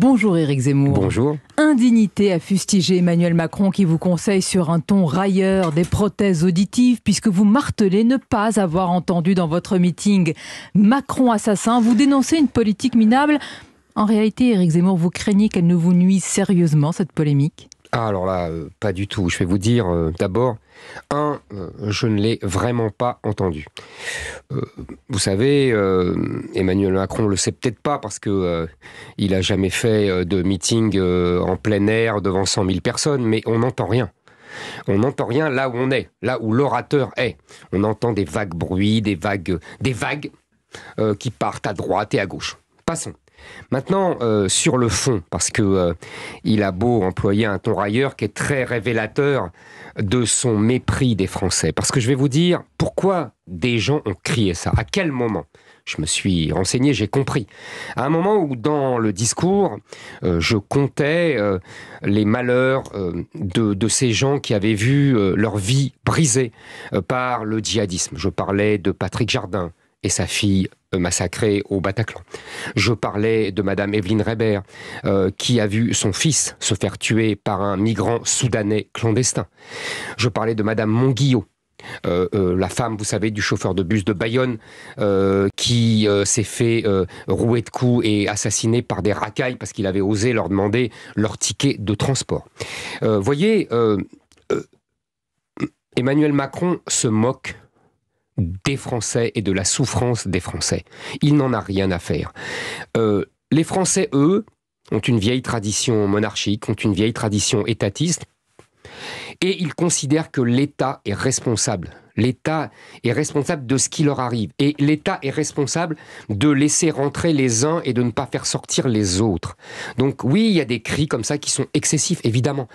Bonjour Éric Zemmour. Bonjour. Indignité à fustiger Emmanuel Macron qui vous conseille sur un ton railleur des prothèses auditives puisque vous martelez ne pas avoir entendu dans votre meeting Macron assassin. Vous dénoncez une politique minable. En réalité, Éric Zemmour, vous craignez qu'elle ne vous nuise sérieusement, cette polémique ? Ah, alors là, pas du tout. Je vais vous dire d'abord, je ne l'ai vraiment pas entendu. Vous savez, Emmanuel Macron le sait peut-être pas parce que il a jamais fait de meeting en plein air devant 100 000 personnes, mais on n'entend rien. On n'entend rien là où on est, là où l'orateur est. On entend des vagues bruits, des vagues qui partent à droite et à gauche. Passons. Maintenant, sur le fond, parce que il a beau employer un ton railleur qui est très révélateur de son mépris des Français. Parce que je vais vous dire pourquoi des gens ont crié ça. À quel moment ? Je me suis renseigné, j'ai compris. À un moment où, dans le discours, je comptais les malheurs de ces gens qui avaient vu leur vie brisée par le djihadisme. Je parlais de Patrick Jardin et sa fille massacrée au Bataclan. Je parlais de Madame Evelyne Reber, qui a vu son fils se faire tuer par un migrant soudanais clandestin. Je parlais de Madame Monguillot, la femme, vous savez, du chauffeur de bus de Bayonne, qui s'est fait rouer de coups et assassiner par des racailles parce qu'il avait osé leur demander leur ticket de transport. Voyez, Emmanuel Macron se moque des Français et de la souffrance des Français. Il n'en a rien à faire. Les Français, eux, ont une vieille tradition monarchique, ont une vieille tradition étatiste, et ils considèrent que l'État est responsable. L'État est responsable de ce qui leur arrive. Et l'État est responsable de laisser rentrer les uns et de ne pas faire sortir les autres. Donc oui, il y a des cris comme ça qui sont excessifs, évidemment.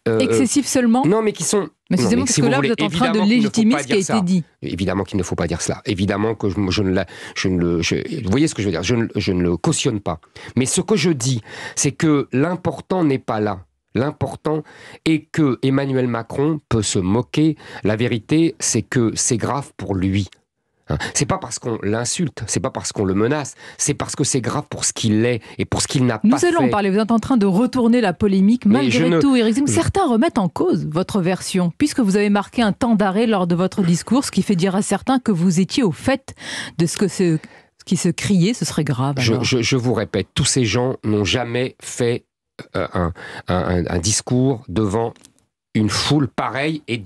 Excessifs seulement ? Non, mais qui sont... Mais c'est parce que là, vous êtes en train de légitimer ce qui a été dit. Évidemment qu'il ne faut pas dire cela. Évidemment que vous voyez ce que je veux dire. Je ne le cautionne pas. Mais ce que je dis, c'est que l'important n'est pas là. L'important est que Emmanuel Macron peut se moquer. La vérité, c'est que c'est grave pour lui. C'est pas parce qu'on l'insulte, c'est pas parce qu'on le menace, c'est parce que c'est grave pour ce qu'il est et pour ce qu'il n'a pas fait. Nous allons parler, vous êtes en train de retourner la polémique malgré tout, Éric Zemmour. Certains remettent en cause votre version, puisque vous avez marqué un temps d'arrêt lors de votre discours, ce qui fait dire à certains que vous étiez au fait de ce qui se criait, ce serait grave. Je vous répète, tous ces gens n'ont jamais fait un discours devant une foule pareille et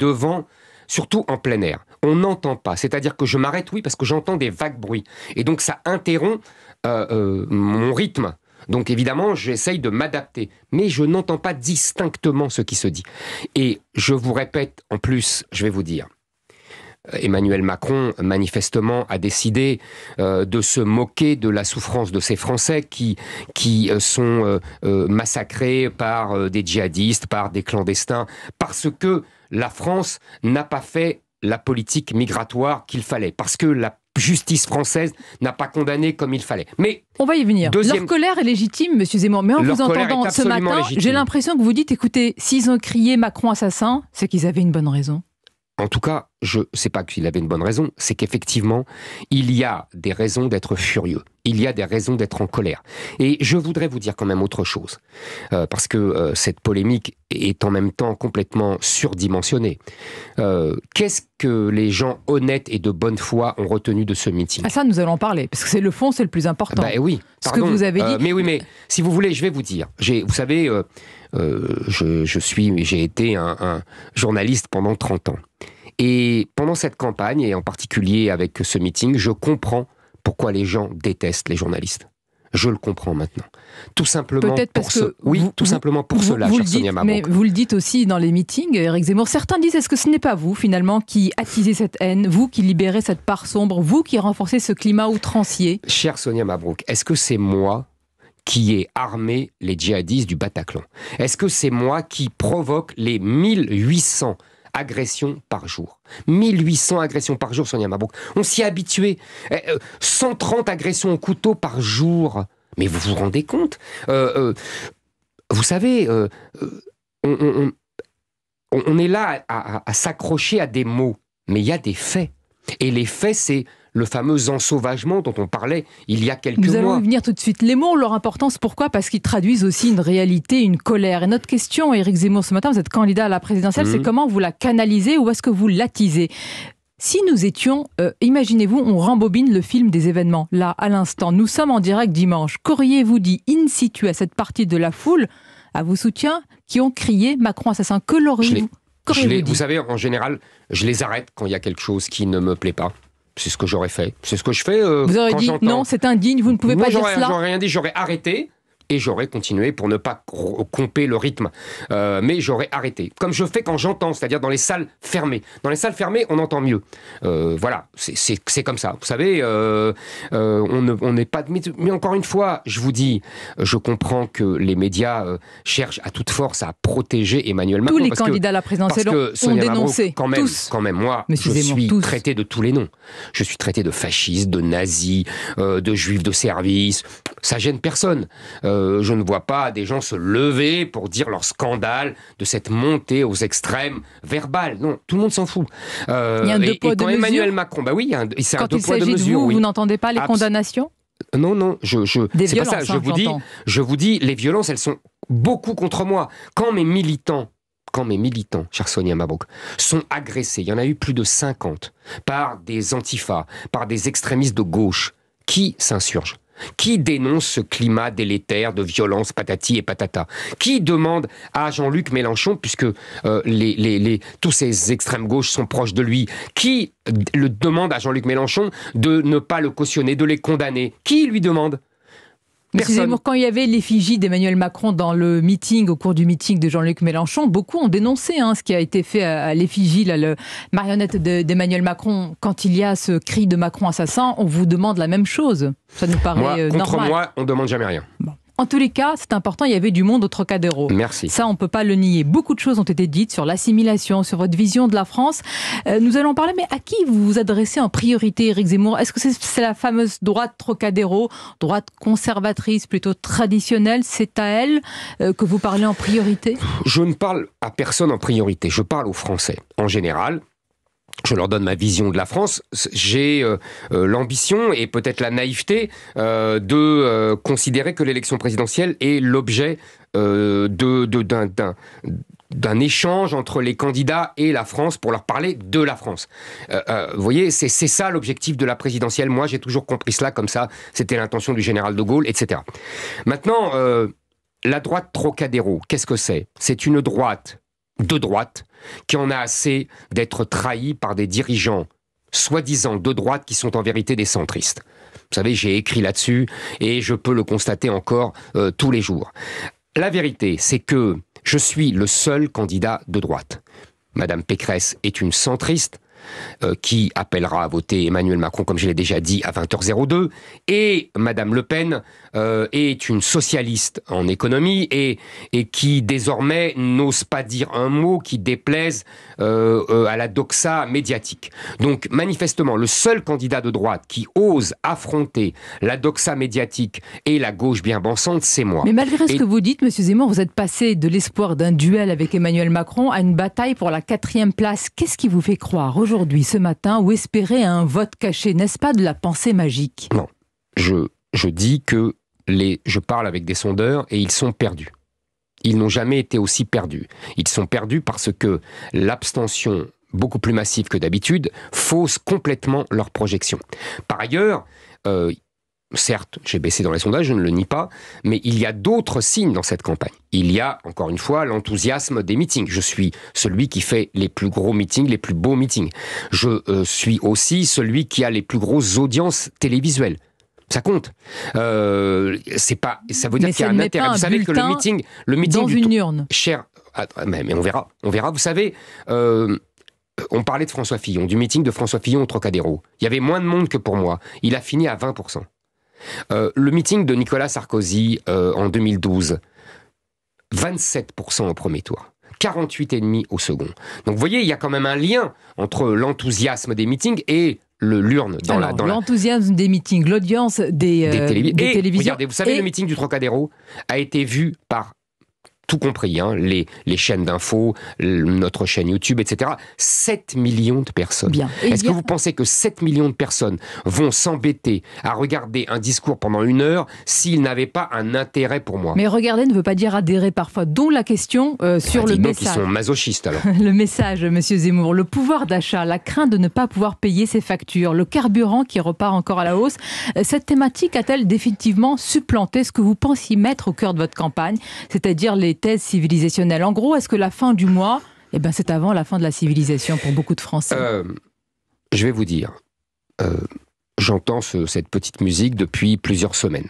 surtout en plein air. On n'entend pas, c'est-à-dire que je m'arrête, oui, parce que j'entends des vagues bruits. Et donc ça interrompt mon rythme. Donc évidemment, j'essaye de m'adapter. Mais je n'entends pas distinctement ce qui se dit. Et je vous répète, en plus, je vais vous dire, Emmanuel Macron, manifestement, a décidé de se moquer de la souffrance de ces Français qui sont massacrés par des djihadistes, par des clandestins, parce que la France n'a pas fait la politique migratoire qu'il fallait, parce que la justice française n'a pas condamné comme il fallait. Mais on va y venir. Leur colère est légitime, monsieur Zemmour, mais en vous entendant ce matin, j'ai l'impression que vous dites, écoutez, s'ils ont crié Macron assassin, c'est qu'ils avaient une bonne raison. En tout cas, je ne sais pas qu'il avait une bonne raison, c'est qu'effectivement, il y a des raisons d'être furieux. Il y a des raisons d'être en colère. Et je voudrais vous dire quand même autre chose, parce que cette polémique est en même temps complètement surdimensionnée. Qu'est-ce que les gens honnêtes et de bonne foi ont retenu de ce meeting ? Ah ça, nous allons en parler, parce que c'est le fond, c'est le plus important. Oui, pardon, ce que vous avez dit. Mais oui, mais si vous voulez, je vais vous dire. Vous savez, j'ai été un journaliste pendant 30 ans. Et pendant cette campagne, et en particulier avec ce meeting, je comprends pourquoi les gens détestent les journalistes. Je le comprends maintenant. Tout simplement simplement pour cela, chère Sonia Mabrouk. Mais vous le dites aussi dans les meetings, Éric Zemmour. Certains disent, est-ce que ce n'est pas vous, finalement, qui attisez cette haine, vous qui libérez cette part sombre, vous qui renforcez ce climat outrancier ? Chère Sonia Mabrouk, est-ce que c'est moi qui ai armé les djihadistes du Bataclan ? Est-ce que c'est moi qui provoque les 1800 agressions par jour. 1800 agressions par jour, Sonia Mabrouk. On s'y est habitué. 130 agressions au couteau par jour. Mais vous vous rendez compte ? Vous savez, on est là à s'accrocher à des mots. Mais il y a des faits. Et les faits, c'est le fameux ensauvagement dont on parlait il y a quelques mois. Nous allons y venir tout de suite. Les mots ont leur importance, pourquoi ? Parce qu'ils traduisent aussi une réalité, une colère. Et notre question, Éric Zemmour, ce matin, vous êtes candidat à la présidentielle, c'est comment vous la canalisez ou est-ce que vous l'attisez ? Si nous étions, imaginez-vous, on rembobine le film des événements, là, à l'instant. Nous sommes en direct dimanche. Qu'auriez-vous dit in situ à cette partie de la foule, à vos soutiens, qui ont crié Macron assassin ? Que l'auriez-vous dit ? Vous savez, en général, je les arrête quand il y a quelque chose qui ne me plaît pas. C'est ce que j'aurais fait. C'est ce que je fais vous aurez quand dit j'entends. Non, c'est indigne, vous ne pouvez pas dire cela. J'aurais rien dit, j'aurais arrêté. Et j'aurais continué pour ne pas couper le rythme. Mais j'aurais arrêté. Comme je fais quand j'entends, c'est-à-dire dans les salles fermées. Dans les salles fermées, on entend mieux. Voilà, c'est comme ça. Vous savez, on n'est pas... Mais encore une fois, je vous dis, je comprends que les médias cherchent à toute force à protéger Emmanuel Macron. Tous les candidats à la présidentielle ont dénoncé. Quand même, moi, je suis traité de tous les noms. Je suis traité de fasciste, de nazi, de juif de service. Ça gêne personne. Je ne vois pas des gens se lever pour dire leur scandale de cette montée aux extrêmes verbales. Non, tout le monde s'en fout. Il y a un deux poids, deux mesures. Emmanuel Macron, bah oui, c'est un deux poids, deux mesures. Quand il s'agit de vous, vous n'entendez pas les condamnations ? Non, c'est pas ça. Je vous dis, les violences, elles sont beaucoup contre moi. Quand mes militants, chère Sonia Mabrouk, sont agressés, il y en a eu plus de 50, par des antifas, par des extrémistes de gauche, qui s'insurgent ? Qui dénonce ce climat délétère de violence patati et patata ? Qui demande à Jean-Luc Mélenchon, puisque tous ces extrêmes gauches sont proches de lui, qui le demande à Jean-Luc Mélenchon de ne pas le cautionner, de les condamner ? Qui lui demande ? Monsieur Zemmour, quand il y avait l'effigie d'Emmanuel Macron dans le meeting, au cours du meeting de Jean-Luc Mélenchon, beaucoup ont dénoncé ce qui a été fait à l'effigie, la marionnette d'Emmanuel Macron. Quand il y a ce cri de Macron assassin, on vous demande la même chose. Ça nous paraît normal. Contre moi, on ne demande jamais rien. Bon. En tous les cas, c'est important, il y avait du monde au Trocadéro. Merci. Ça, on ne peut pas le nier. Beaucoup de choses ont été dites sur l'assimilation, sur votre vision de la France. Nous allons parler, mais à qui vous vous adressez en priorité, Éric Zemmour ? Est-ce que c'est la fameuse droite Trocadéro, droite conservatrice, plutôt traditionnelle ? C'est à elle que vous parlez en priorité ? Je ne parle à personne en priorité. Je parle aux Français, en général. Je leur donne ma vision de la France. J'ai l'ambition et peut-être la naïveté de considérer que l'élection présidentielle est l'objet d'un échange entre les candidats et la France pour leur parler de la France. Vous voyez, c'est ça l'objectif de la présidentielle. Moi, j'ai toujours compris cela comme ça. C'était l'intention du général de Gaulle, etc. Maintenant, la droite Trocadéro, qu'est-ce que c'est ? C'est une droite de droite qui en a assez d'être trahie par des dirigeants soi-disant de droite qui sont en vérité des centristes. Vous savez, j'ai écrit là-dessus et je peux le constater encore tous les jours. La vérité, c'est que je suis le seul candidat de droite. Madame Pécresse est une centriste qui appellera à voter Emmanuel Macron, comme je l'ai déjà dit, à 20h02. Et Madame Le Pen est une socialiste en économie et qui désormais n'ose pas dire un mot qui déplaise à la doxa médiatique. Donc manifestement, le seul candidat de droite qui ose affronter la doxa médiatique et la gauche bien pensante, c'est moi. Mais malgré ce que vous dites, Monsieur Zemmour, vous êtes passé de l'espoir d'un duel avec Emmanuel Macron à une bataille pour la 4e place. Qu'est-ce qui vous fait croire aujourd'hui, ce matin, ou espérer un vote caché? N'est-ce pas de la pensée magique? Non, je dis que je parle avec des sondeurs et ils sont perdus. Ils n'ont jamais été aussi perdus. Ils sont perdus parce que l'abstention, beaucoup plus massive que d'habitude, fausse complètement leurs projections. Par ailleurs, certes, j'ai baissé dans les sondages, je ne le nie pas, mais il y a d'autres signes dans cette campagne. Il y a, encore une fois, l'enthousiasme des meetings. Je suis celui qui fait les plus gros meetings, les plus beaux meetings. Je suis aussi celui qui a les plus grosses audiences télévisuelles. Ça compte. C'est pas. Ça veut dire qu'il y a un intérêt. Vous savez que le meeting dans une urne. Cher. Mais on verra. On verra. Vous savez. On parlait de François Fillon, du meeting de François Fillon au Trocadéro. Il y avait moins de monde que pour moi. Il a fini à 20%. Le meeting de Nicolas Sarkozy en 2012, 27% au premier tour. 48,5% au second. Donc vous voyez, il y a quand même un lien entre l'enthousiasme des meetings et l'urne. L'enthousiasme des meetings, l'audience des télévisions. Regardez, vous savez, le meeting du Trocadéro a été vu par tout compris, hein, les chaînes d'infos, notre chaîne YouTube, etc. 7 millions de personnes. Est-ce que vous pensez que 7 millions de personnes vont s'embêter à regarder un discours pendant 1 heure s'ils n'avaient pas un intérêt pour moi? Mais regarder ne veut pas dire adhérer parfois. Dont la question sur le message. Ils sont masochistes alors. Le message, Monsieur Zemmour, le pouvoir d'achat, la crainte de ne pas pouvoir payer ses factures, le carburant qui repart encore à la hausse. Cette thématique a-t-elle définitivement supplanté ce que vous pensiez mettre au cœur de votre campagne, c'est-à-dire les thèses civilisationnelles? En gros, est-ce que la fin du mois, c'est avant la fin de la civilisation pour beaucoup de Français? Je vais vous dire, j'entends cette petite musique depuis plusieurs semaines.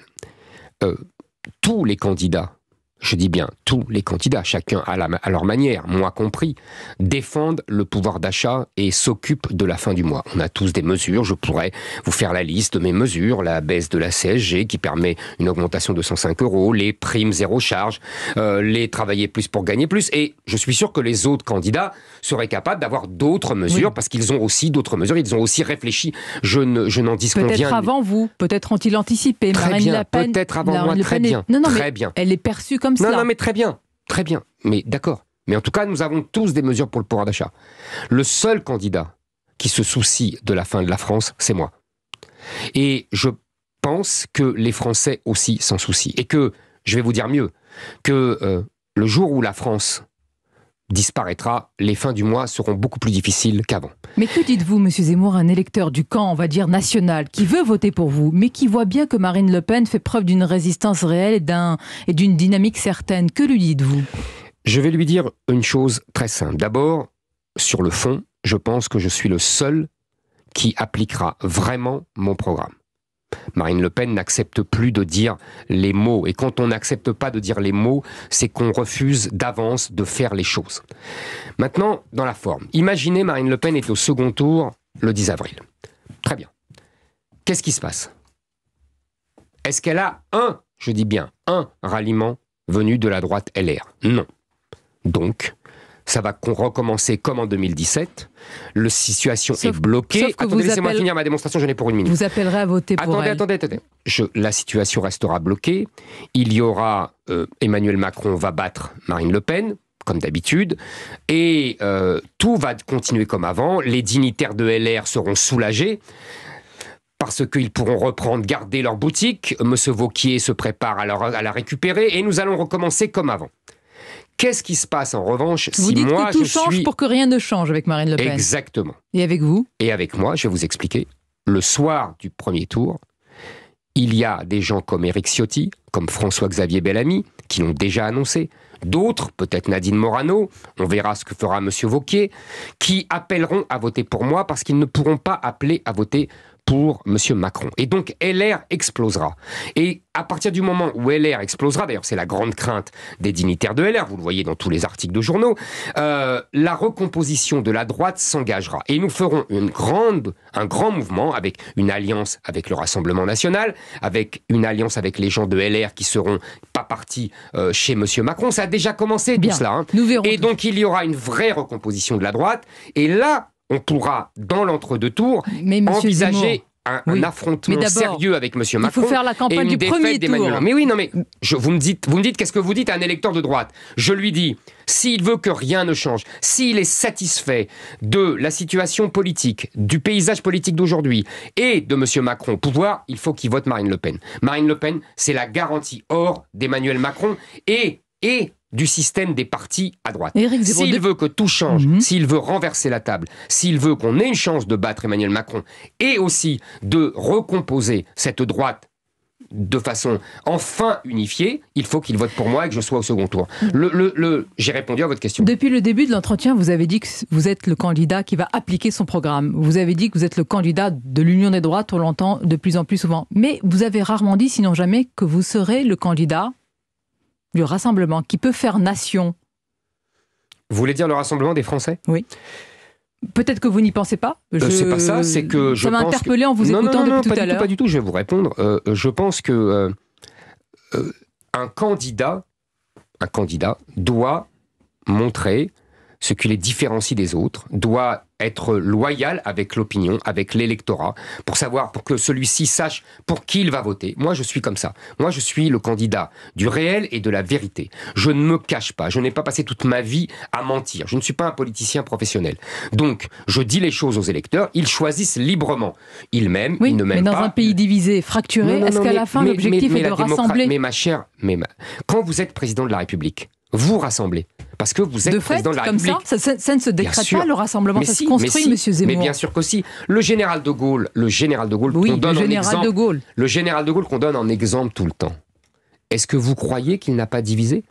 Tous les candidats, je dis bien tous les candidats, chacun à leur manière, moi compris, défendent le pouvoir d'achat et s'occupent de la fin du mois. On a tous des mesures, je pourrais vous faire la liste de mes mesures, la baisse de la CSG qui permet une augmentation de 105 €, les primes zéro charge, les travailler plus pour gagner plus, et je suis sûr que les autres candidats seraient capables d'avoir d'autres mesures, parce qu'ils ont aussi d'autres mesures, ils ont aussi réfléchi, je n'en disconviens. Peut-être avant vous, peut-être ont-ils anticipé. Très bien, peut-être avant moi, très bien. Très bien. Elle est perçue comme ça. Non, mais très bien, mais d'accord. Mais en tout cas, nous avons tous des mesures pour le pouvoir d'achat. Le seul candidat qui se soucie de la fin de la France, c'est moi. Et je pense que les Français aussi s'en soucient. Et que, je vais vous dire mieux, que le jour où la France disparaîtra, les fins du mois seront beaucoup plus difficiles qu'avant. Mais que dites-vous, Monsieur Zemmour, un électeur du camp, on va dire national, qui veut voter pour vous, mais qui voit bien que Marine Le Pen fait preuve d'une résistance réelle et d'une dynamique certaine? Que lui dites-vous? Je vais lui dire une chose très simple. D'abord, sur le fond, je pense que je suis le seul qui appliquera vraiment mon programme. Marine Le Pen n'accepte plus de dire les mots. Et quand on n'accepte pas de dire les mots, c'est qu'on refuse d'avance de faire les choses. Maintenant, dans la forme. Imaginez Marine Le Pen est au second tour le 10 avril. Très bien. Qu'est-ce qui se passe? Est-ce qu'elle a je dis bien un ralliement venu de la droite LR? Non. Donc, ça va recommencer comme en 2017. La situation est bloquée. Attendez, laissez-moi finir ma démonstration, j'en ai pour 1 minute. Vous appellerez à voter pour elle. Attendez. La situation restera bloquée. Il y aura... Emmanuel Macron va battre Marine Le Pen, comme d'habitude. Et tout va continuer comme avant. Les dignitaires de LR seront soulagés parce qu'ils pourront garder leur boutique. Monsieur Wauquiez se prépare à la récupérer. Et nous allons recommencer comme avant. Qu'est-ce qui se passe en revanche si moi je suis... Vous dites que tout change pour que rien ne change avec Marine Le Pen. Exactement. Et avec vous? Et avec moi, je vais vous expliquer. Le soir du premier tour, il y a des gens comme Éric Ciotti, comme François-Xavier Bellamy, qui l'ont déjà annoncé. D'autres, peut-être Nadine Morano, on verra ce que fera Monsieur Wauquiez, qui appelleront à voter pour moi parce qu'ils ne pourront pas appeler à voter pour M. Macron. Et donc LR explosera. Et à partir du moment où LR explosera, d'ailleurs c'est la grande crainte des dignitaires de LR, vous le voyez dans tous les articles de journaux, la recomposition de la droite s'engagera. Et nous ferons un grand mouvement avec une alliance avec le Rassemblement National, avec une alliance avec les gens de LR qui seront pas partis chez M. Macron. Ça a déjà commencé tout cela. Hein. Nous verrons. Et donc il y aura une vraie recomposition de la droite. Et là, on pourra, dans l'entre-deux tours, envisager un affrontement sérieux avec M. Macron. Il faut faire la campagne du premier tour. Mais oui, non, mais vous me dites qu'est-ce que vous dites à un électeur de droite? Je lui dis, s'il veut que rien ne change, s'il est satisfait de la situation politique, du paysage politique d'aujourd'hui et de M. Macron au pouvoir, il faut qu'il vote Marine Le Pen. Marine Le Pen, c'est la garantie or d'Emmanuel Macron et du système des partis à droite. S'il veut que tout change, s'il veut renverser la table, s'il veut qu'on ait une chance de battre Emmanuel Macron et aussi de recomposer cette droite de façon enfin unifiée, il faut qu'il vote pour moi et que je sois au second tour. J'ai répondu à votre question. Depuis le début de l'entretien, vous avez dit que vous êtes le candidat qui va appliquer son programme. Vous avez dit que vous êtes le candidat de l'Union des droites, on l'entend de plus en plus souvent. Mais vous avez rarement dit, sinon jamais, que vous serez le candidat du rassemblement, qui peut faire nation. Vous voulez dire le rassemblement des Français? Oui. Peut-être que vous n'y pensez pas. C'est pas ça, c'est que je pense... Ça m'a interpellé en vous écoutant depuis tout à l'heure. Pas du tout, je vais vous répondre. Je pense que un candidat doit montrer ce qui les différencie des autres, doit être loyal avec l'opinion, avec l'électorat, pour que celui-ci sache pour qui il va voter. Moi, je suis comme ça. Moi, je suis le candidat du réel et de la vérité. Je ne me cache pas. Je n'ai pas passé toute ma vie à mentir. Je ne suis pas un politicien professionnel. Donc, je dis les choses aux électeurs. Ils choisissent librement. Ils m'aiment, ils ne m'aiment pas. Mais dans un pays divisé, fracturé, est-ce qu'à la fin, l'objectif est de rassembler? Mais ma chère, quand vous êtes président de la République, vous rassemblez. Parce que vous êtes de fait, président de la République. Comme ça ne se décrète pas, le rassemblement, ça se construit, monsieur Zemmour. Mais bien sûr qu'aussi. Le général de Gaulle qu'on donne en exemple tout le temps. Est-ce que vous croyez qu'il n'a pas divisé ?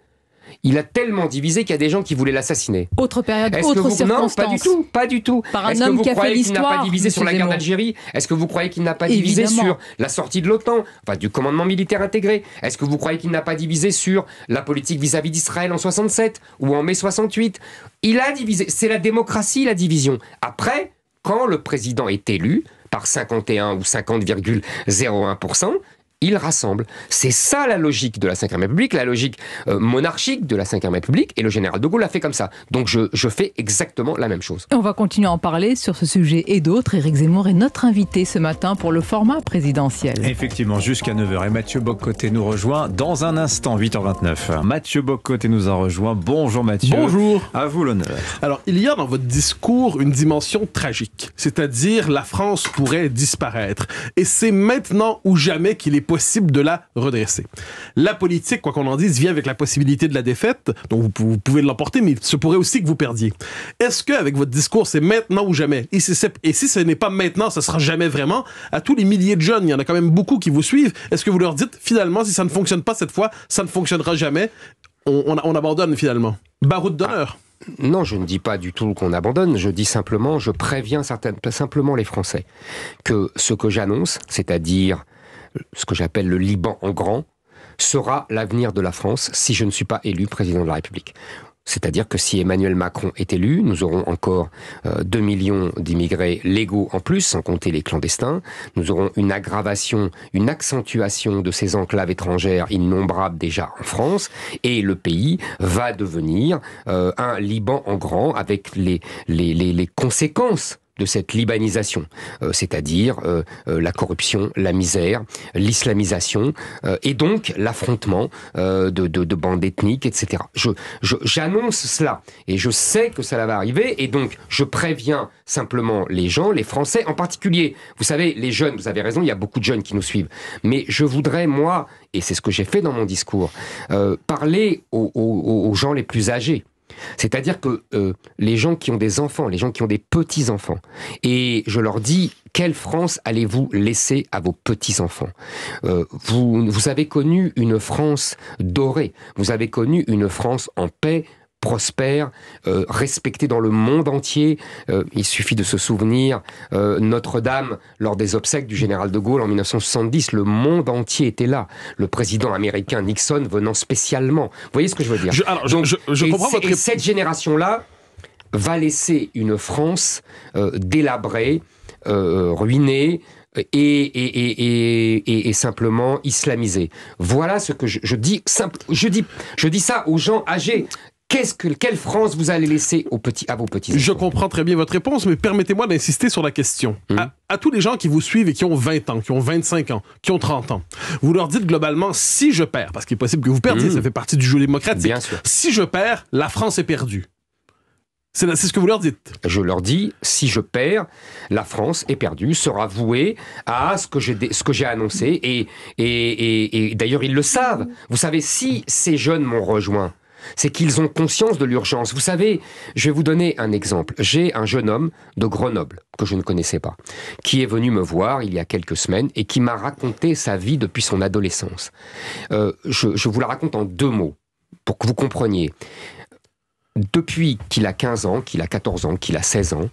Il a tellement divisé qu'il y a des gens qui voulaient l'assassiner. Autre période, autre circonstance. Non, pas du tout. Par un homme qui a fait l'histoire. Est-ce que vous croyez qu'il n'a pas divisé sur la guerre d'Algérie ? Est-ce que vous croyez qu'il n'a pas divisé sur la sortie de l'OTAN, enfin du commandement militaire intégré ? Est-ce que vous croyez qu'il n'a pas divisé sur la politique vis-à-vis d'Israël en 67 ou en mai 68 ? Il a divisé. C'est la démocratie, la division. Après, quand le président est élu par 51 ou 50,01%, il rassemble. C'est ça la logique de la Ve République, la logique monarchique de la Ve République, et le général de Gaulle l'a fait comme ça. Donc je fais exactement la même chose. Et on va continuer à en parler sur ce sujet et d'autres. Éric Zemmour est notre invité ce matin pour le format présidentiel. Effectivement, jusqu'à 9h. Et Mathieu Bock-Côté nous rejoint dans un instant, 8h29. Mathieu Bock-Côté nous a rejoint. Bonjour Mathieu. Bonjour. À vous l'honneur. Alors, il y a dans votre discours une dimension tragique, c'est-à-dire la France pourrait disparaître. Et c'est maintenant ou jamais qu'il est possible de la redresser. La politique, quoi qu'on en dise, vient avec la possibilité de la défaite, donc vous pouvez l'emporter, mais il se pourrait aussi que vous perdiez. Est-ce qu'avec votre discours, c'est maintenant ou jamais? Et si ce n'est pas maintenant, ce sera jamais vraiment? À tous les milliers de jeunes, il y en a quand même beaucoup qui vous suivent, est-ce que vous leur dites, finalement, si ça ne fonctionne pas cette fois, ça ne fonctionnera jamais, on abandonne finalement? Baroud d'honneur. Non, je ne dis pas du tout qu'on abandonne, je dis simplement, je préviens simplement les Français que ce que j'annonce, c'est-à-dire ce que j'appelle le Liban en grand, sera l'avenir de la France si je ne suis pas élu président de la République. C'est-à-dire que si Emmanuel Macron est élu, nous aurons encore 2 millions d'immigrés légaux en plus, sans compter les clandestins. Nous aurons une aggravation, une accentuation de ces enclaves étrangères innombrables déjà en France. Et le pays va devenir un Liban en grand avec les conséquences de cette libanisation, c'est-à-dire la corruption, la misère, l'islamisation, et donc l'affrontement de bandes ethniques, etc. J'annonce cela, et je sais que ça va arriver, et donc je préviens simplement les gens, les Français en particulier. Vous savez, les jeunes, vous avez raison, il y a beaucoup de jeunes qui nous suivent, mais je voudrais, moi, et c'est ce que j'ai fait dans mon discours, parler aux gens les plus âgés. C'est-à-dire que les gens qui ont des enfants, les gens qui ont des petits-enfants, et je leur dis, quelle France allez-vous laisser à vos petits-enfants ? Vous avez connu une France dorée, vous avez connu une France en paix, prospère, respecté dans le monde entier. Il suffit de se souvenir Notre-Dame lors des obsèques du général de Gaulle en 1970. Le monde entier était là. Le président américain Nixon venant spécialement. Vous voyez ce que je veux dire ? Je comprends votre... Et cette génération-là va laisser une France délabrée, ruinée, et simplement islamisée. Voilà ce que je dis. Je dis ça aux gens âgés. Quelle France vous allez laisser à vos petits-enfants ? Je comprends très bien votre réponse, mais permettez-moi d'insister sur la question. À tous les gens qui vous suivent et qui ont 20 ans, qui ont 25 ans, qui ont 30 ans, vous leur dites globalement, si je perds, parce qu'il est possible que vous perdiez, ça fait partie du jeu démocratique. Bien sûr. Si je perds, la France est perdue. C'est ce que vous leur dites. Je leur dis, si je perds, la France est perdue, sera vouée à ce que j'ai annoncé, et d'ailleurs ils le savent. Vous savez, si ces jeunes m'ont rejoint, c'est qu'ils ont conscience de l'urgence. Vous savez, je vais vous donner un exemple. J'ai un jeune homme de Grenoble, que je ne connaissais pas, qui est venu me voir il y a quelques semaines et qui m'a raconté sa vie depuis son adolescence. Je vous la raconte en 2 mots, pour que vous compreniez. Depuis qu'il a 15 ans, qu'il a 14 ans, qu'il a 16 ans,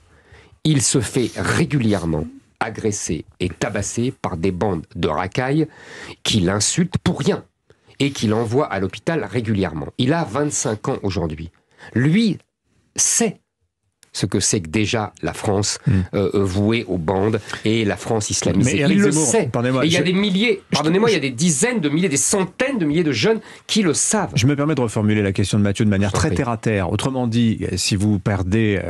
il se fait régulièrement agresser et tabasser par des bandes de racailles qui l'insultent pour rien et qui l'envoient à l'hôpital régulièrement. Il a 25 ans aujourd'hui. Lui sait ce que c'est que déjà la France vouée aux bandes et la France islamisée. Mais il le Zemmour, sait. Et il y a des milliers, pardonnez-moi, il y a des dizaines de milliers, des centaines de milliers de jeunes qui le savent. Je me permets de reformuler la question de Mathieu de manière très terre à terre. Autrement dit, si vous perdez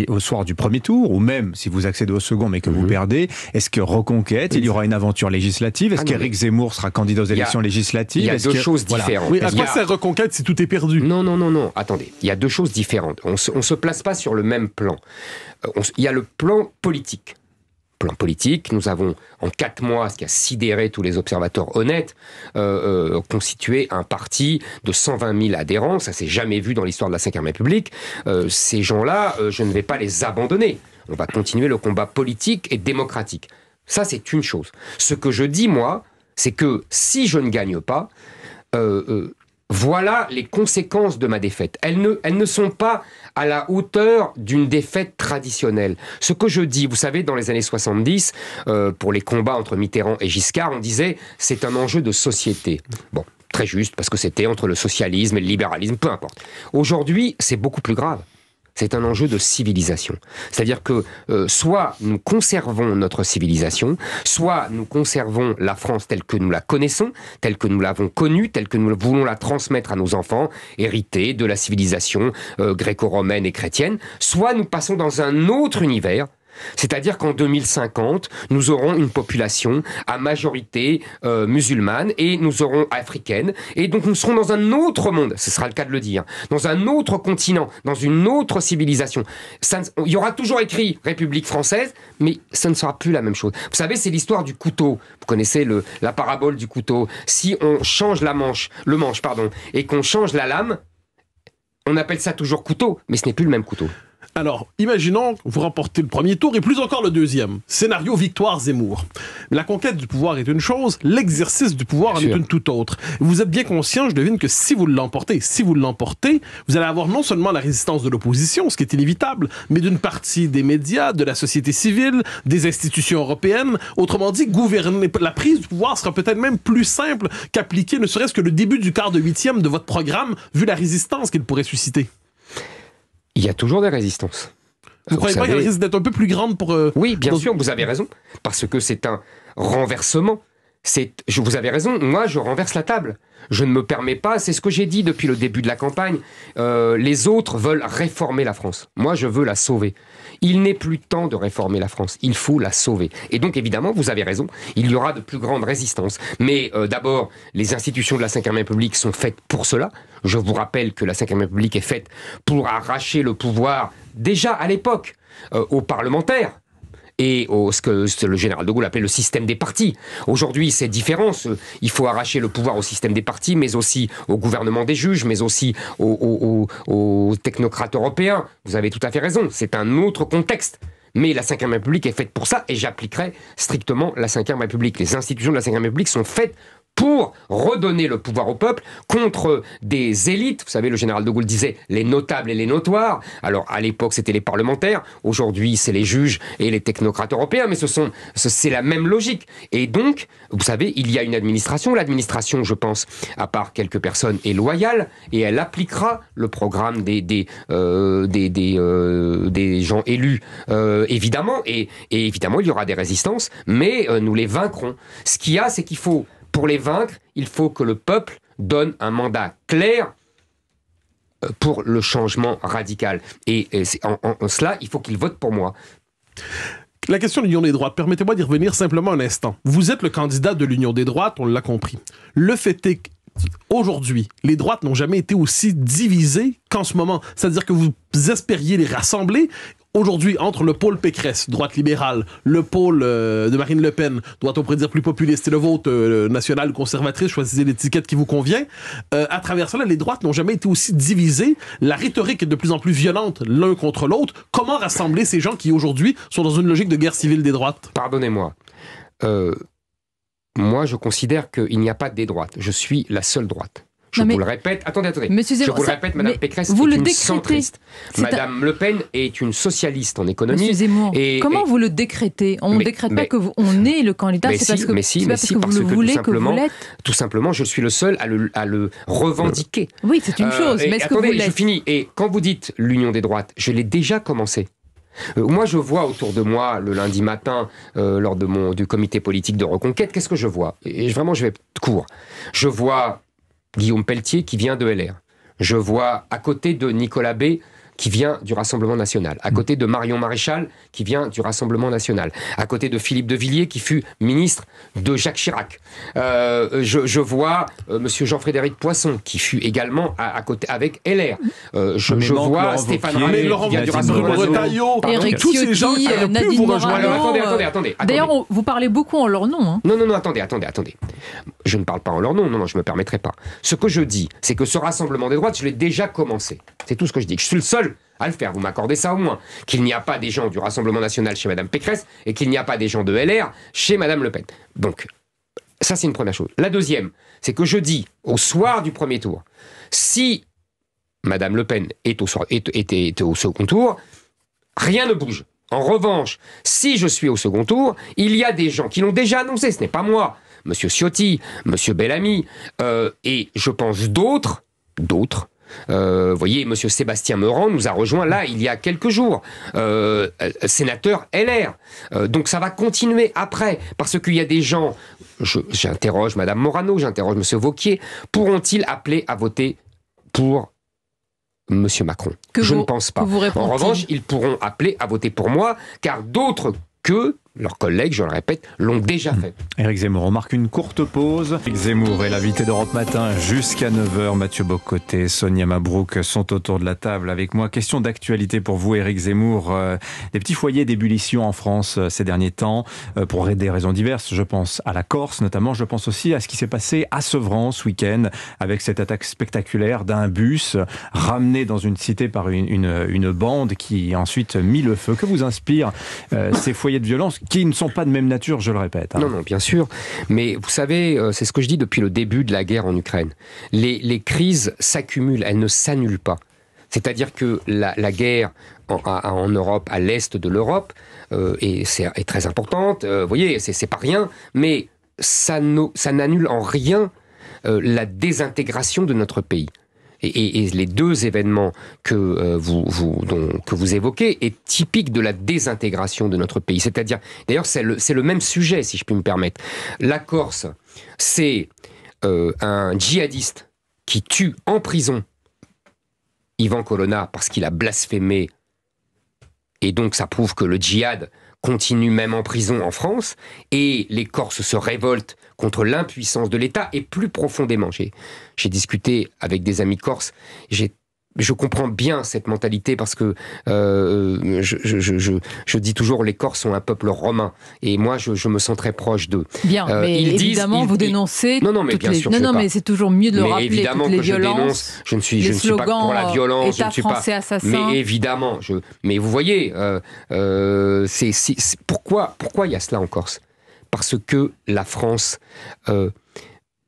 au soir du premier tour, ou même si vous accédez au second mais que vous perdez, est-ce que Reconquête, il y aura une aventure législative? Est-ce qu'Éric Zemmour sera candidat aux élections législatives? Il y a deux choses différentes. Oui, à quoi sert Reconquête si tout est perdu? Non, attendez. Il y a deux choses différentes. On se place pas sur le même plan. Il y a le plan politique. Plan politique, nous avons en 4 mois, ce qui a sidéré tous les observateurs honnêtes, constitué un parti de 120 000 adhérents. Ça s'est jamais vu dans l'histoire de la Ve République. Ces gens-là, je ne vais pas les abandonner. On va continuer le combat politique et démocratique. Ça, c'est une chose. Ce que je dis, moi, c'est que si je ne gagne pas, voilà les conséquences de ma défaite. Elles ne sont pas à la hauteur d'une défaite traditionnelle. Ce que je dis, vous savez, dans les années 70, pour les combats entre Mitterrand et Giscard, on disait c'est un enjeu de société. Bon, très juste, parce que c'était entre le socialisme et le libéralisme, peu importe. Aujourd'hui, c'est beaucoup plus grave. C'est un enjeu de civilisation. C'est-à-dire que soit nous conservons notre civilisation, soit nous conservons la France telle que nous la connaissons, telle que nous l'avons connue, telle que nous voulons la transmettre à nos enfants, héritée de la civilisation gréco-romaine et chrétienne, soit nous passons dans un autre univers. C'est-à-dire qu'en 2050, nous aurons une population à majorité musulmane et nous aurons africaine. Et donc nous serons dans un autre monde, ce sera le cas de le dire, dans un autre continent, dans une autre civilisation. Il y aura toujours écrit République française, mais ça ne sera plus la même chose. Vous savez, c'est l'histoire du couteau. Vous connaissez la parabole du couteau. Si on change le manche, et qu'on change la lame, on appelle ça toujours couteau, mais ce n'est plus le même couteau. Alors, imaginons que vous remportez le premier tour et plus encore le deuxième. Scénario victoire Zemmour. La conquête du pouvoir est une chose, l'exercice du pouvoir en est une toute autre. Vous êtes bien conscient, je devine, que si vous l'emportez, vous allez avoir non seulement la résistance de l'opposition, ce qui est inévitable, mais d'une partie des médias, de la société civile, des institutions européennes. Autrement dit, gouverner, la prise du pouvoir sera peut-être même plus simple qu'appliquer ne serait-ce que le début du quart de huitième de votre programme, vu la résistance qu'il pourrait susciter. Il y a toujours des résistances. Vous croyez pas qu'elle risque d'être un peu plus grande pour... Oui, bien sûr, vous avez raison. Parce que c'est un renversement. Vous avez raison, moi je renverse la table. Je ne me permets pas, c'est ce que j'ai dit depuis le début de la campagne, les autres veulent réformer la France. Moi je veux la sauver. Il n'est plus temps de réformer la France, il faut la sauver. Et donc évidemment, vous avez raison, il y aura de plus grandes résistances. Mais d'abord, les institutions de la Ve République sont faites pour cela. Je vous rappelle que la Ve République est faite pour arracher le pouvoir, déjà à l'époque, aux parlementaires. Et ce que le général de Gaulle appelait le système des partis. Aujourd'hui, c'est différent. Il faut arracher le pouvoir au système des partis, mais aussi au gouvernement des juges, mais aussi aux technocrates européens. Vous avez tout à fait raison. C'est un autre contexte. Mais la Ve République est faite pour ça, et j'appliquerai strictement la Ve République. Les institutions de la Ve République sont faites pour redonner le pouvoir au peuple contre des élites. Vous savez, le général de Gaulle disait les notables et les notoires. Alors, à l'époque, c'était les parlementaires. Aujourd'hui, c'est les juges et les technocrates européens. Mais c'est la même logique. Et donc, vous savez, il y a une administration. L'administration, je pense, à part quelques personnes, est loyale et elle appliquera le programme des gens élus, évidemment. Et évidemment, il y aura des résistances, mais nous les vaincrons. Ce qu'il y a, c'est qu'il faut... Pour les vaincre, il faut que le peuple donne un mandat clair pour le changement radical. Et en cela, il faut qu'il vote pour moi. La question de l'Union des droites, permettez-moi d'y revenir simplement un instant. Vous êtes le candidat de l'Union des droites, on l'a compris. Le fait est qu'aujourd'hui, les droites n'ont jamais été aussi divisées qu'en ce moment. C'est-à-dire que vous espériez les rassembler. Aujourd'hui, entre le pôle Pécresse, droite libérale, le pôle de Marine Le Pen, doit-on pourrait dire plus populiste, et le vôtre, national conservatrice, choisissez l'étiquette qui vous convient. À travers cela, les droites n'ont jamais été aussi divisées. La rhétorique est de plus en plus violente l'un contre l'autre. Comment rassembler ces gens qui, aujourd'hui, sont dans une logique de guerre civile des droites? Pardonnez-moi. Moi, je considère qu'il n'y a pas que des droites. Je suis la seule droite. Je vous le répète. Attendez. Je vous le répète, Madame Pécresse est une centriste. Madame Le Pen est une socialiste en économie. Monsieur Zemmour, comment vous le décrétez? On ne décrète pas qu'on est le candidat, c'est parce que vous le voulez que vous l'êtes. Tout simplement, je suis le seul à le revendiquer. Oui, c'est une chose, mais est-ce que vous l'êtes? Je finis. Et quand vous dites l'union des droites, je l'ai déjà commencé. Moi, je vois autour de moi, le lundi matin, lors du comité politique de Reconquête, qu'est-ce que je vois? Et vraiment, je vais court. Je vois Guillaume Pelletier qui vient de LR. Je vois à côté de Nicolas B qui vient du Rassemblement National, à côté de Marion Maréchal, qui vient du Rassemblement National, à côté de Philippe de Villiers, qui fut ministre de Jacques Chirac. Je vois Monsieur Jean-Frédéric Poisson, qui fut également à côté avec LR. Je vois Stéphane Ramé, qui vient du Rassemblement National. Éric Tous ces gens qui auraient pu vous rejoindre. Attendez. D'ailleurs, vous parlez beaucoup en leur nom. Hein. Non, attendez. Je ne parle pas en leur nom, non, je ne me permettrai pas. Ce que je dis, c'est que ce rassemblement des droites, je l'ai déjà commencé. C'est tout ce que je dis. Je suis le seul à le faire, vous m'accordez ça au moins. Qu'il n'y a pas des gens du Rassemblement National chez Madame Pécresse et qu'il n'y a pas des gens de LR chez Madame Le Pen. Donc, ça c'est une première chose. La deuxième, c'est que je dis, au soir du premier tour, si Madame Le Pen était au second tour, rien ne bouge. En revanche, si je suis au second tour, il y a des gens qui l'ont déjà annoncé, ce n'est pas moi, Monsieur Ciotti, Monsieur Bellamy, et je pense d'autres, voyez, Monsieur Sébastien Meurant nous a rejoint là il y a quelques jours, sénateur LR. Donc ça va continuer après, parce qu'il y a des gens, j'interroge Madame Morano, j'interroge Monsieur Wauquiez, pourront-ils appeler à voter pour Monsieur Macron? Je ne pense pas. En revanche, ils pourront appeler à voter pour moi, car d'autres que leurs collègues, je le répète, l'ont déjà fait. Éric Zemmour, on marque une courte pause. Éric Zemmour est l'invité d'Europe Matin jusqu'à 9h. Mathieu Bock-Côté, Sonia Mabrouk sont autour de la table avec moi. Question d'actualité pour vous, Éric Zemmour. Des petits foyers d'ébullition en France ces derniers temps, pour des raisons diverses. Je pense à la Corse notamment. Je pense aussi à ce qui s'est passé à Sevran ce week-end avec cette attaque spectaculaire d'un bus ramené dans une cité par une bande qui a ensuite mis le feu. Que vous inspirent ces foyers de violence qui ne sont pas de même nature, je le répète. Non, bien sûr. Mais vous savez, c'est ce que je dis depuis le début de la guerre en Ukraine. Les crises s'accumulent, elles ne s'annulent pas. C'est-à-dire que la guerre en Europe, à l'est de l'Europe, est très importante. Vous voyez, c'est pas rien, mais ça n'annule en rien la désintégration de notre pays. Et les deux événements que vous évoquez est typique de la désintégration de notre pays. C'est-à-dire, d'ailleurs, c'est le même sujet, si je puis me permettre. La Corse, c'est un djihadiste qui tue en prison Ivan Colonna parce qu'il a blasphémé. Et donc, ça prouve que le djihad continue même en prison en France. Et les Corses se révoltent contre l'impuissance de l'État et plus profondément. J'ai discuté avec des amis corses, je comprends bien cette mentalité parce que je dis toujours les Corses sont un peuple romain et moi je me sens très proche d'eux. Bien, mais évidemment vous dénoncez mais c'est toujours mieux de le rappeler, évidemment toutes les violences, je ne suis pas pour la violence, État français assassin. Mais évidemment, mais vous voyez, pourquoi il y a cela en Corse? Parce que la France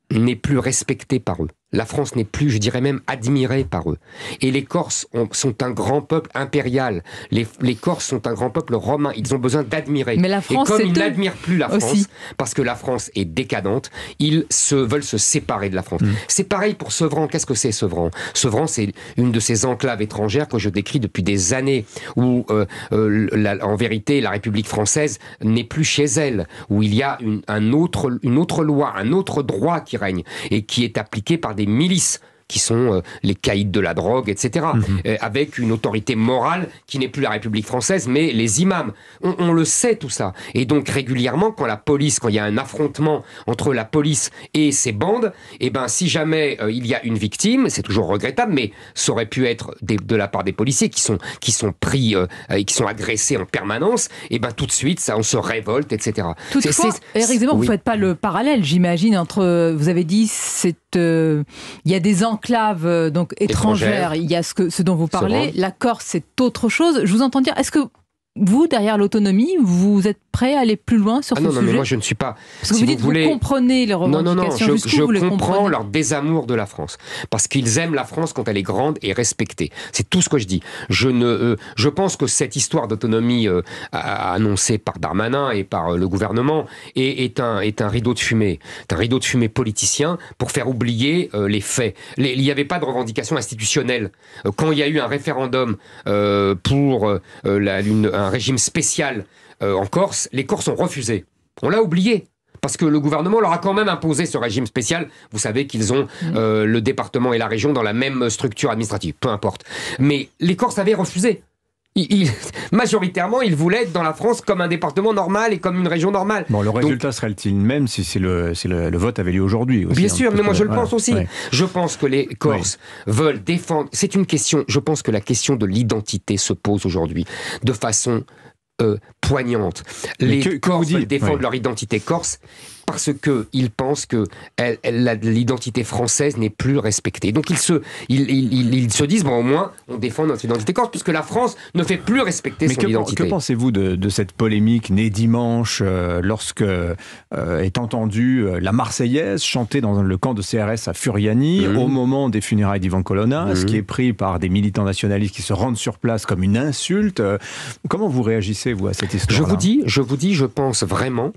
n'est plus respectée par eux. La France n'est plus, je dirais même, admirée par eux. Et les Corses sont un grand peuple impérial. Les Corses sont un grand peuple romain. Ils ont besoin d'admirer. Mais la France, et comme ils n'admirent plus la France, parce que la France est décadente, ils veulent se séparer de la France. C'est pareil pour Sevran. Qu'est-ce que c'est Sevran? Sevran, c'est une de ces enclaves étrangères que je décris depuis des années, où en vérité, la République française n'est plus chez elle, où il y a une autre loi, un autre droit qui règne, et qui est appliqué par des milices qui sont les caïds de la drogue, etc. Avec une autorité morale qui n'est plus la République française, mais les imams. On le sait tout ça. Et donc régulièrement, quand il y a un affrontement entre la police et ces bandes, et ben si jamais il y a une victime, c'est toujours regrettable, mais ça aurait pu être de la part des policiers qui sont pris et qui sont agressés en permanence, et ben tout de suite, ça, on se révolte, etc. Toutefois, Éric Zemmour, vous ne faites pas le parallèle, j'imagine, entre, vous avez dit, il y a des enclaves donc étrangères, il y a ce dont vous parlez, la Corse c'est autre chose. Je vous entends dire, est-ce que vous, derrière l'autonomie, vous êtes prêt à aller plus loin sur ce sujet? Non, mais moi je ne suis pas. Parce que vous comprenez les revendications, je comprends leur désamour de la France. Parce qu'ils aiment la France quand elle est grande et respectée. C'est tout ce que je dis. Je pense que cette histoire d'autonomie annoncée par Darmanin et par le gouvernement est un rideau de fumée. C'est un rideau de fumée politicien pour faire oublier les faits. Il n'y avait pas de revendication institutionnelle. Quand il y a eu un référendum pour un régime spécial en Corse, les Corses ont refusé. On l'a oublié. Parce que le gouvernement leur a quand même imposé ce régime spécial. Vous savez qu'ils ont le département et la région dans la même structure administrative. Peu importe. Mais les Corses avaient refusé. Majoritairement, ils voulaient être dans la France comme un département normal et comme une région normale. Bon, le résultat serait-il même si le vote avait lieu aujourd'hui aussi, bien sûr, mais moi je le pense aussi. Ouais. Je pense que les Corses veulent défendre... C'est une question... Je pense que la question de l'identité se pose aujourd'hui de façon poignante. Les Corses veulent défendre leur identité corse parce qu'ils pensent que l'identité française n'est plus respectée. Donc ils se disent, bon, au moins, on défend notre identité corse, puisque la France ne fait plus respecter son identité. Que pensez-vous de cette polémique née dimanche, lorsque est entendue la Marseillaise chantée dans le camp de CRS à Furiani, au moment des funérailles d'Ivan Colonna, ce qui est pris par des militants nationalistes qui se rendent sur place comme une insulte. Comment vous réagissez, vous, à cette histoire-là? Je vous dis, je pense vraiment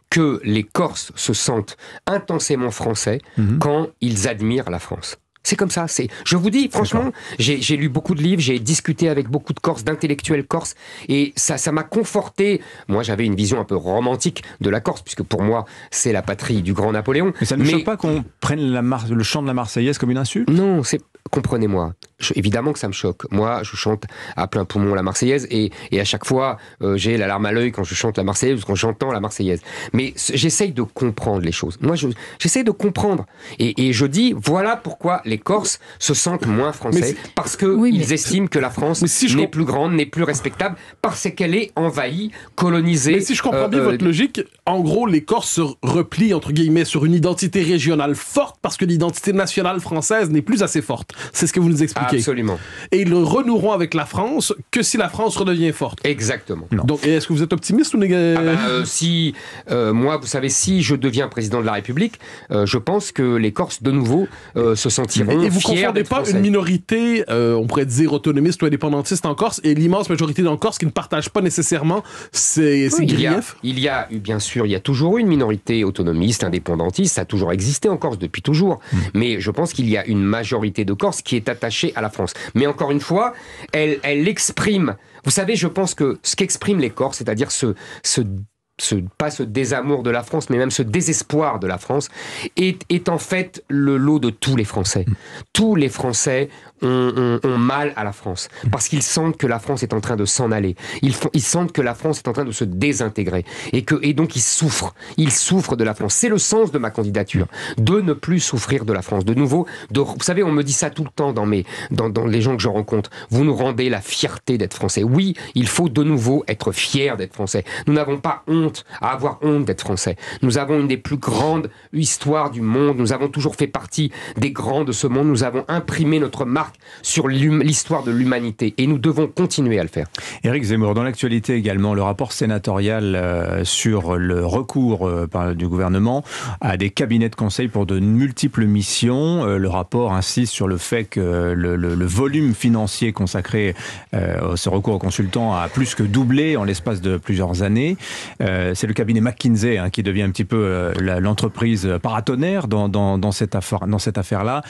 que les Corses se sentent intensément français quand ils admirent la France. C'est comme ça. Je vous dis, franchement, j'ai lu beaucoup de livres, j'ai discuté avec beaucoup de Corses, d'intellectuels corses, et ça m'a conforté. Moi, j'avais une vision un peu romantique de la Corse, puisque pour moi, c'est la patrie du grand Napoléon. Mais ça ne choque pas qu'on prenne le chant de la Marseillaise comme une insulte? Non, comprenez-moi. Évidemment que ça me choque. Moi, je chante à plein poumon la Marseillaise et à chaque fois, j'ai la larme à l'œil quand je chante la Marseillaise ou quand j'entends la Marseillaise. Mais j'essaye de comprendre les choses. Moi, j'essaye de comprendre. Et je dis, voilà pourquoi les Corses se sentent moins français. Parce qu'ils estiment que la France n'est plus grande, n'est plus respectable, parce qu'elle est envahie, colonisée. Mais si je comprends bien votre logique, en gros, les Corses se replient, entre guillemets, sur une identité régionale forte parce que l'identité nationale française n'est plus assez forte. C'est ce que vous nous expliquez. Absolument. Et ils renoueront avec la France que si la France redevient forte. Exactement. Donc, est-ce que vous êtes optimiste ou négatif? Moi, vous savez, si je deviens président de la République, je pense que les Corses, de nouveau, se sentiront fiers. Et vous ne confondez pas une minorité, on pourrait dire autonomiste ou indépendantiste en Corse, et l'immense majorité en Corse qui ne partage pas nécessairement ces griefs? Il y a bien sûr, il y a toujours eu une minorité autonomiste, indépendantiste, ça a toujours existé en Corse depuis toujours. Mais je pense qu'il y a une majorité de Corse qui est attachée à la France. Mais encore une fois, elle exprime... Vous savez, je pense que ce qu'expriment les Corses, c'est-à-dire pas ce désamour de la France, mais même ce désespoir de la France, est en fait le lot de tous les Français. Tous les Français ont mal à la France, parce qu'ils sentent que la France est en train de s'en aller. Ils sentent que la France est en train de se désintégrer, et donc ils souffrent. Ils souffrent de la France. C'est le sens de ma candidature, de ne plus souffrir de la France. De nouveau, vous savez, on me dit ça tout le temps dans les gens que je rencontre. Vous nous rendez la fierté d'être Français. Oui, il faut de nouveau être fier d'être Français. Nous n'avons pas à avoir honte d'être Français. Nous avons une des plus grandes histoires du monde. Nous avons toujours fait partie des grands de ce monde. Nous avons imprimé notre marque sur l'histoire de l'humanité et nous devons continuer à le faire. Éric Zemmour, dans l'actualité également, le rapport sénatorial sur le recours du gouvernement à des cabinets de conseil pour de multiples missions. Le rapport insiste sur le fait que le volume financier consacré à ce recours aux consultants a plus que doublé en l'espace de plusieurs années. C'est le cabinet McKinsey qui devient un petit peu l'entreprise paratonnerre dans cette affaire-là.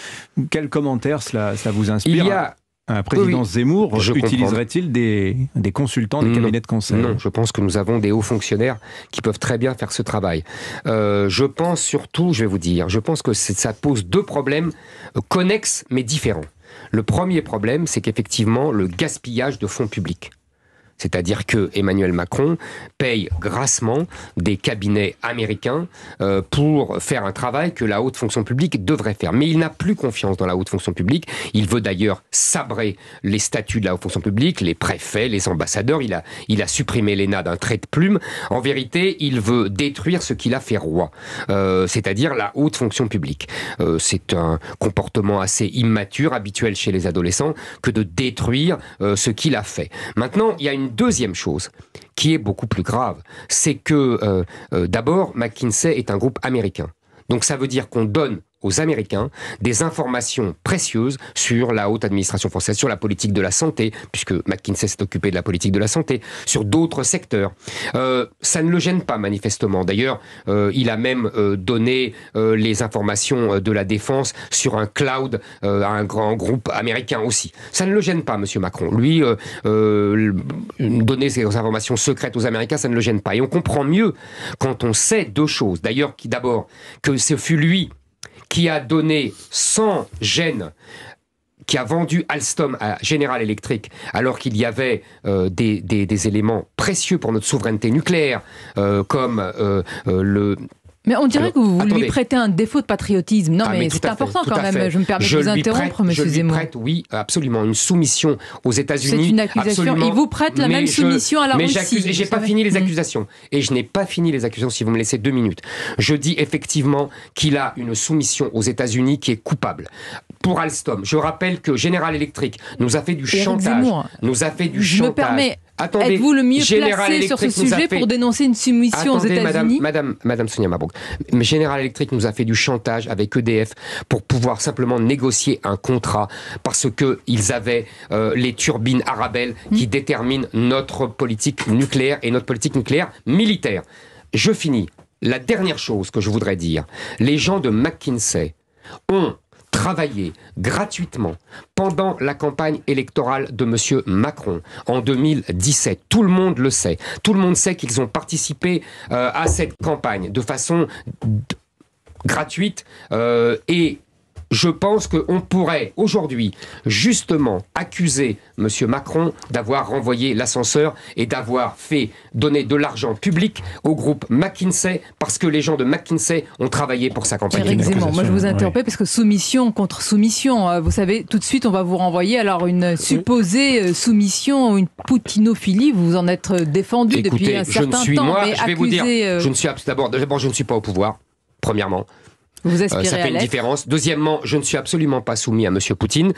Quel commentaire cela vous inspire? Un président Zemmour utiliserait-il des consultants, des cabinets de conseil? Non, je pense que nous avons des hauts fonctionnaires qui peuvent très bien faire ce travail. Je pense surtout, je vais vous dire, je pense que ça pose deux problèmes connexes mais différents. Le premier problème, c'est qu'effectivement, le gaspillage de fonds publics. C'est-à-dire que Emmanuel Macron paye grassement des cabinets américains pour faire un travail que la haute fonction publique devrait faire. Mais il n'a plus confiance dans la haute fonction publique. Il veut d'ailleurs sabrer les statuts de la haute fonction publique, les préfets, les ambassadeurs. Il a supprimé l'ENA d'un trait de plume. En vérité, il veut détruire ce qu'il a fait roi, c'est-à-dire la haute fonction publique. C'est un comportement assez immature, habituel chez les adolescents, que de détruire ce qu'il a fait. Maintenant, il y a une deuxième chose qui est beaucoup plus grave, c'est que d'abord, McKinsey est un groupe américain. Donc ça veut dire qu'on donne aux Américains des informations précieuses sur la haute administration française, sur la politique de la santé, puisque McKinsey s'est occupé de la politique de la santé, sur d'autres secteurs. Ça ne le gêne pas, manifestement. D'ailleurs, il a même donné les informations de la défense sur un cloud à un grand groupe américain aussi. Ça ne le gêne pas, monsieur Macron. Lui, donner ces informations secrètes aux Américains, ça ne le gêne pas. Et on comprend mieux quand on sait deux choses. D'ailleurs, d'abord, que ce fut lui qui a donné sans gêne, qui a vendu Alstom à General Electric, alors qu'il y avait des éléments précieux pour notre souveraineté nucléaire, comme le... Mais on dirait que vous lui prêtez un défaut de patriotisme. Non, mais c'est important quand même. Je me permets de vous interrompre, monsieur Zemmour. Je lui prête, oui, absolument, une soumission aux États-Unis. C'est une accusation. Absolument. Il vous prête la même soumission à la Russie. Mais j'ai pas fini les accusations. Et je n'ai pas fini les accusations, si vous me laissez 2 minutes. Je dis effectivement qu'il a une soumission aux États-Unis qui est coupable. Pour Alstom, je rappelle que General Electric nous a fait du chantage. Nous a fait du chantage. Je me permets. Attendez, êtes-vous le mieux placé sur ce sujet pour dénoncer une soumission aux États-Unis ? Madame Sonia Mabrouk, General Electric nous a fait du chantage avec EDF pour pouvoir simplement négocier un contrat parce que ils avaient les turbines Arabelle qui déterminent notre politique nucléaire et notre politique nucléaire militaire. Je finis. La dernière chose que je voudrais dire, les gens de McKinsey ont travaillé gratuitement pendant la campagne électorale de M. Macron en 2017. Tout le monde le sait. Tout le monde sait qu'ils ont participé à cette campagne de façon gratuite et je pense qu'on pourrait aujourd'hui justement accuser M. Macron d'avoir renvoyé l'ascenseur et d'avoir fait donner de l'argent public au groupe McKinsey parce que les gens de McKinsey ont travaillé pour sa campagne. Éric Zemmour, moi je vous interromps parce que soumission contre soumission, vous savez, tout de suite on va vous renvoyer alors une supposée soumission, une poutinophilie, vous en êtes défendu. Écoutez, depuis un certain temps. Moi, je vais vous dire, je ne suis d'abord je ne suis pas au pouvoir, premièrement. Vous aspirez ça fait une différence. Deuxièmement, je ne suis absolument pas soumis à M. Poutine.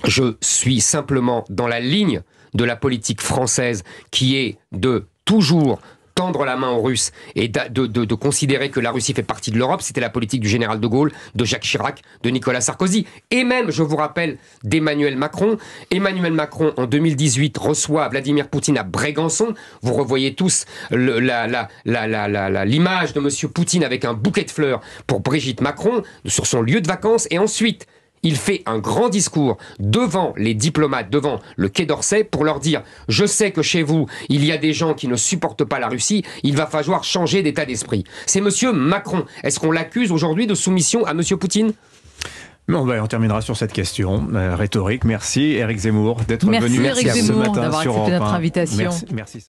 Je suis simplement dans la ligne de la politique française qui est de toujours tendre la main aux Russes et de considérer que la Russie fait partie de l'Europe. C'était la politique du général de Gaulle, de Jacques Chirac, de Nicolas Sarkozy et même, je vous rappelle, d'Emmanuel Macron. Emmanuel Macron, en 2018, reçoit Vladimir Poutine à Brégançon. Vous revoyez tous l'image de M. Poutine avec un bouquet de fleurs pour Brigitte Macron sur son lieu de vacances et ensuite il fait un grand discours devant les diplomates, devant le Quai d'Orsay, pour leur dire « Je sais que chez vous, il y a des gens qui ne supportent pas la Russie, il va falloir changer d'état d'esprit. » C'est monsieur Macron. Est-ce qu'on l'accuse aujourd'hui de soumission à monsieur Poutine ? Bon, on terminera sur cette question rhétorique. Merci Éric Zemmour d'être venu ce matin sur Europe 1. Merci Éric Zemmour d'avoir accepté notre invitation. Merci.